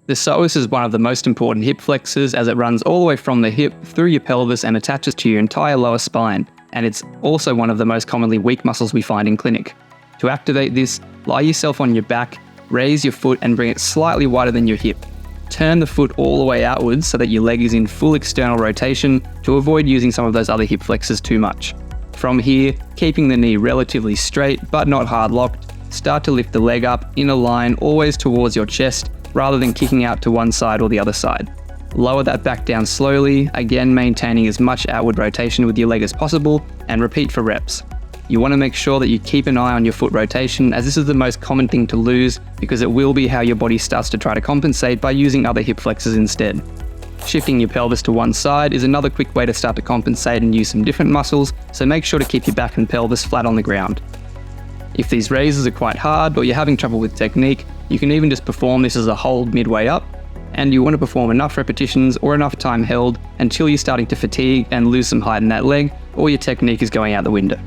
The psoas is one of the most important hip flexors as it runs all the way from the hip through your pelvis and attaches to your entire lower spine, and it's also one of the most commonly weak muscles we find in clinic. To activate this, lie yourself on your back, raise your foot and bring it slightly wider than your hip. Turn the foot all the way outwards so that your leg is in full external rotation to avoid using some of those other hip flexors too much. From here, keeping the knee relatively straight but not hard locked, start to lift the leg up in a line always towards your chest rather than kicking out to one side or the other side. Lower that back down slowly, again maintaining as much outward rotation with your leg as possible, and repeat for reps. You want to make sure that you keep an eye on your foot rotation, as this is the most common thing to lose because it will be how your body starts to try to compensate by using other hip flexors instead. Shifting your pelvis to one side is another quick way to start to compensate and use some different muscles, so make sure to keep your back and pelvis flat on the ground. If these raises are quite hard or you're having trouble with technique, you can even just perform this as a hold midway up, and you want to perform enough repetitions or enough time held until you're starting to fatigue and lose some height in that leg, or your technique is going out the window.